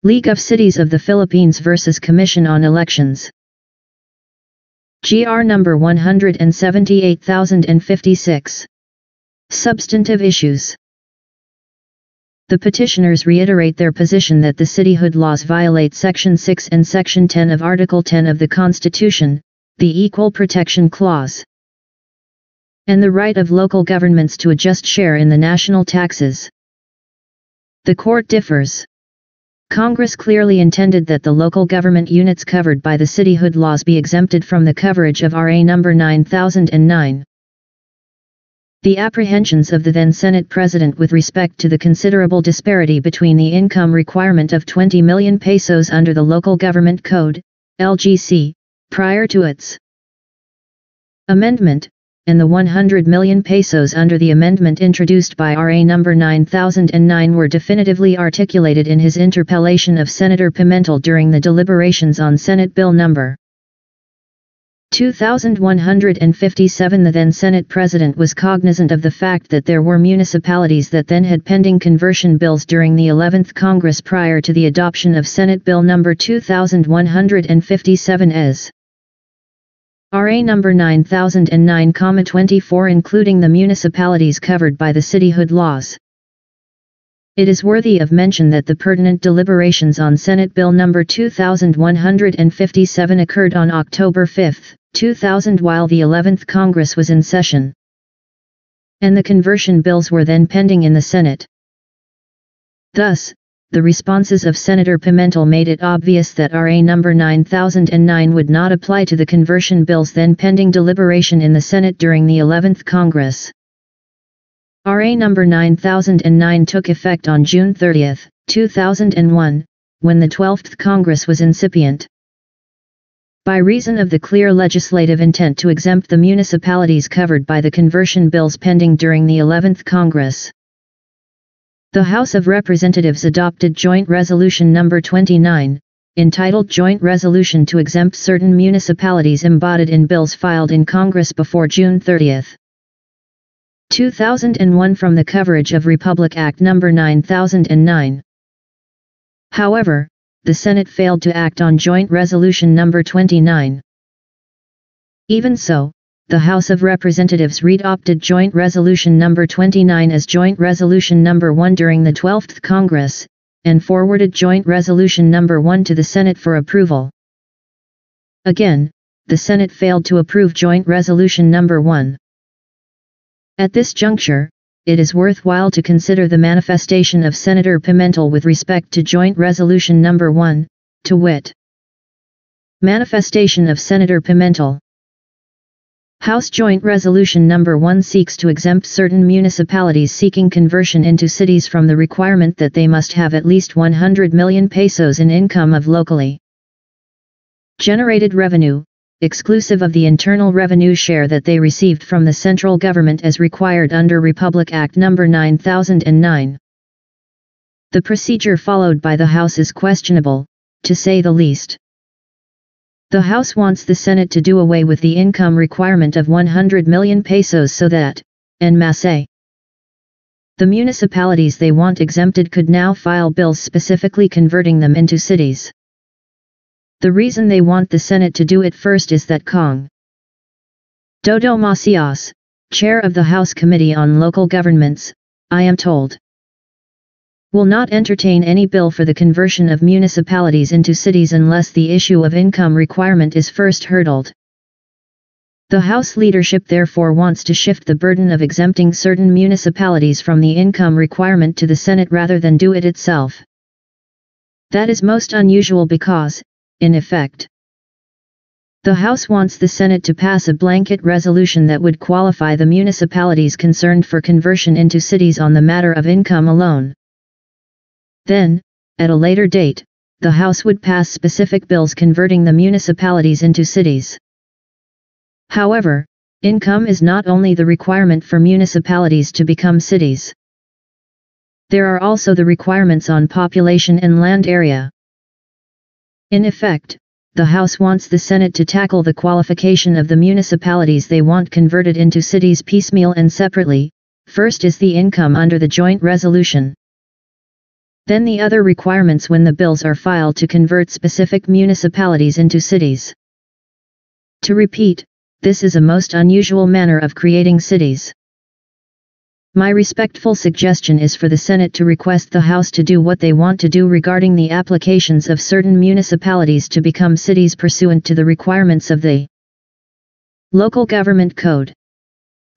League of Cities of the Philippines vs. Commission on Elections. GR number 178,056. Substantive issues. The petitioners reiterate their position that the Cityhood Laws violate Section 6 and Section 10 of Article 10 of the Constitution, the Equal Protection Clause, and the right of local governments to a just share in the national taxes. The court differs. Congress clearly intended that the local government units covered by the Cityhood Laws be exempted from the coverage of RA number 9009. The apprehensions of the then Senate President with respect to the considerable disparity between the income requirement of 20 million pesos under the Local Government Code, LGC, prior to its amendment, and the 100 million pesos under the amendment introduced by RA number 9009 were definitively articulated in his interpellation of Senator Pimentel during the deliberations on Senate Bill number 2157. The then Senate President was cognizant of the fact that there were municipalities that then had pending conversion bills during the 11th Congress prior to the adoption of Senate Bill number 2157 as RA number 9009,24, including the municipalities covered by the Cityhood Laws. It is worthy of mention that the pertinent deliberations on Senate Bill number 2157 occurred on October 5, 2000, while the 11th Congress was in session, and the conversion bills were then pending in the Senate. Thus, the responses of Senator Pimentel made it obvious that RA number 9009 would not apply to the conversion bills then pending deliberation in the Senate during the 11th Congress. RA number 9009 took effect on June 30, 2001, when the 12th Congress was incipient. By reason of the clear legislative intent to exempt the municipalities covered by the conversion bills pending during the 11th Congress, the House of Representatives adopted Joint Resolution number 29, entitled Joint Resolution to Exempt Certain Municipalities, embodied in bills filed in Congress before June 30, 2001 from the coverage of Republic Act number 9009. However, the Senate failed to act on Joint Resolution number 29. Even so, the House of Representatives readopted Joint Resolution number 29 as Joint Resolution number 1 during the 12th Congress, and forwarded Joint Resolution number 1 to the Senate for approval. Again, the Senate failed to approve Joint Resolution number 1. At this juncture, it is worthwhile to consider the manifestation of Senator Pimentel with respect to Joint Resolution number 1, to wit. Manifestation of Senator Pimentel. House Joint Resolution number 1 seeks to exempt certain municipalities seeking conversion into cities from the requirement that they must have at least 100 million pesos in income of locally generated revenue, exclusive of the internal revenue share that they received from the central government as required under Republic Act number 9009. The procedure followed by the House is questionable, to say the least. The House wants the Senate to do away with the income requirement of 100 million pesos so that, en masse, the municipalities they want exempted could now file bills specifically converting them into cities. The reason they want the Senate to do it first is that Cong. Dodo Macias, chair of the House Committee on Local Governments, I am told, will not entertain any bill for the conversion of municipalities into cities unless the issue of income requirement is first hurdled. The House leadership therefore wants to shift the burden of exempting certain municipalities from the income requirement to the Senate rather than do it itself. That is most unusual because, in effect, the House wants the Senate to pass a blanket resolution that would qualify the municipalities concerned for conversion into cities on the matter of income alone. Then, at a later date, the House would pass specific bills converting the municipalities into cities. However, income is not only the requirement for municipalities to become cities. There are also the requirements on population and land area. In effect, the House wants the Senate to tackle the qualification of the municipalities they want converted into cities piecemeal and separately. First is the income under the joint resolution. Then the other requirements when the bills are filed to convert specific municipalities into cities. To repeat, this is a most unusual manner of creating cities. My respectful suggestion is for the Senate to request the House to do what they want to do regarding the applications of certain municipalities to become cities pursuant to the requirements of the Local Government Code.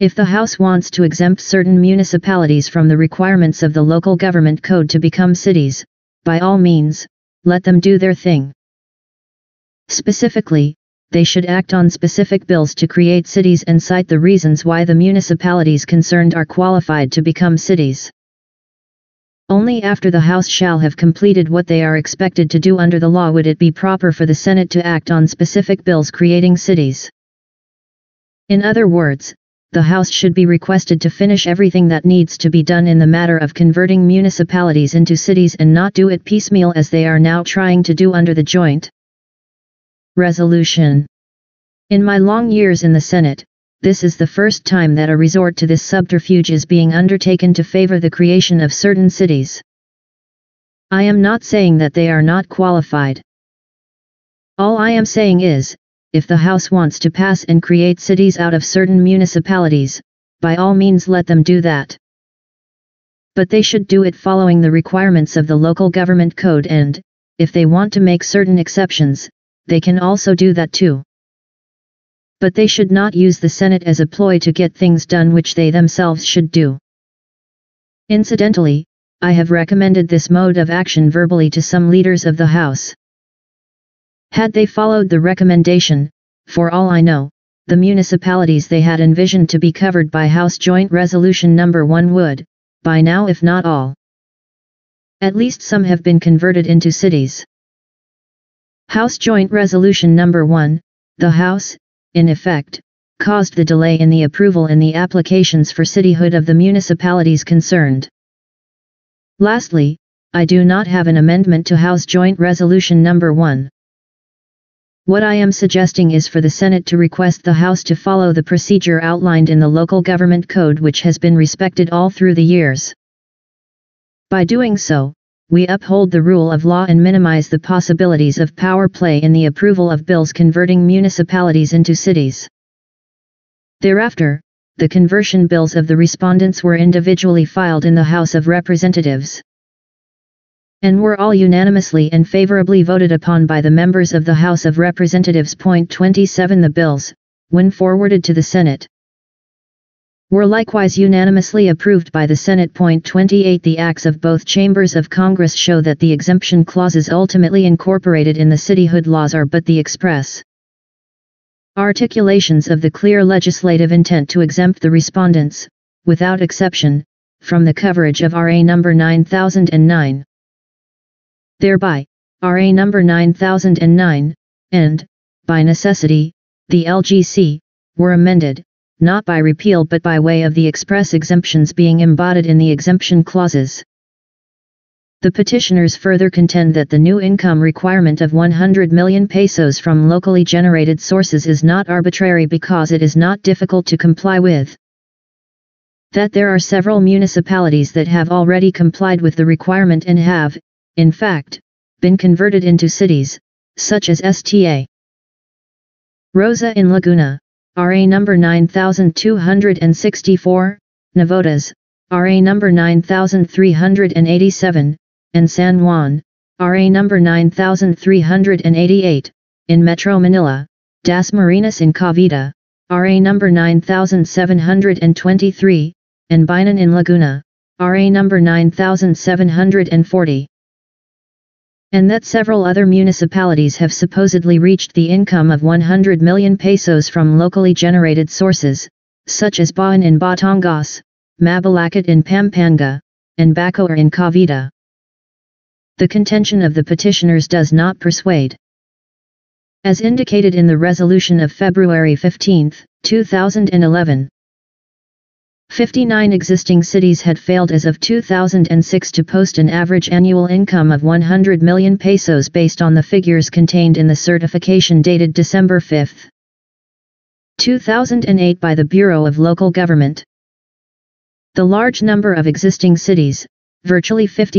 If the House wants to exempt certain municipalities from the requirements of the Local Government Code to become cities, by all means, let them do their thing. Specifically, they should act on specific bills to create cities and cite the reasons why the municipalities concerned are qualified to become cities. Only after the House shall have completed what they are expected to do under the law would it be proper for the Senate to act on specific bills creating cities. In other words, the House should be requested to finish everything that needs to be done in the matter of converting municipalities into cities and not do it piecemeal as they are now trying to do under the joint resolution. In my long years in the Senate, this is the first time that a resort to this subterfuge is being undertaken to favor the creation of certain cities. I am not saying that they are not qualified. All I am saying is, if the House wants to pass and create cities out of certain municipalities, by all means let them do that. But they should do it following the requirements of the Local Government Code and, if they want to make certain exceptions, they can also do that too. But they should not use the Senate as a ploy to get things done which they themselves should do. Incidentally, I have recommended this mode of action verbally to some leaders of the House. Had they followed the recommendation, for all I know, the municipalities they had envisioned to be covered by House Joint Resolution No. 1 would, by now if not all, at least some have been converted into cities. House Joint Resolution No. 1, the House, in effect, caused the delay in the approval and the applications for cityhood of the municipalities concerned. Lastly, I do not have an amendment to House Joint Resolution No. 1. What I am suggesting is for the Senate to request the House to follow the procedure outlined in the Local Government Code which has been respected all through the years. By doing so, we uphold the rule of law and minimize the possibilities of power play in the approval of bills converting municipalities into cities. Thereafter, the conversion bills of the respondents were individually filed in the House of Representatives, and were all unanimously and favorably voted upon by the members of the House of Representatives. Point 27. The bills, when forwarded to the Senate, were likewise unanimously approved by the Senate. Point 28. The acts of both chambers of Congress show that the exemption clauses ultimately incorporated in the Cityhood Laws are but the express articulations of the clear legislative intent to exempt the respondents, without exception, from the coverage of RA No. 9009. Thereby, RA No. 9009, and, by necessity, the LGC, were amended, not by repeal but by way of the express exemptions being embodied in the exemption clauses. The petitioners further contend that the new income requirement of 100 million pesos from locally generated sources is not arbitrary because it is not difficult to comply with. That there are several municipalities that have already complied with the requirement and have, in fact, been converted into cities, such as Sta. Rosa in Laguna, RA No. 9264, Navotas, RA No. 9387, and San Juan, RA No. 9388, in Metro Manila, Das Marinas in Cavite, RA No. 9723, and Binan in Laguna, RA No. 9740. And that several other municipalities have supposedly reached the income of 100 million pesos from locally generated sources, such as Baon in Batangas, Mabalacat in Pampanga, and Bacoor in Cavite. The contention of the petitioners does not persuade. As indicated in the resolution of February 15, 2011, 59 existing cities had failed as of 2006 to post an average annual income of 100 million pesos based on the figures contained in the certification dated December 5, 2008 by the Bureau of Local Government. The large number of existing cities, virtually 50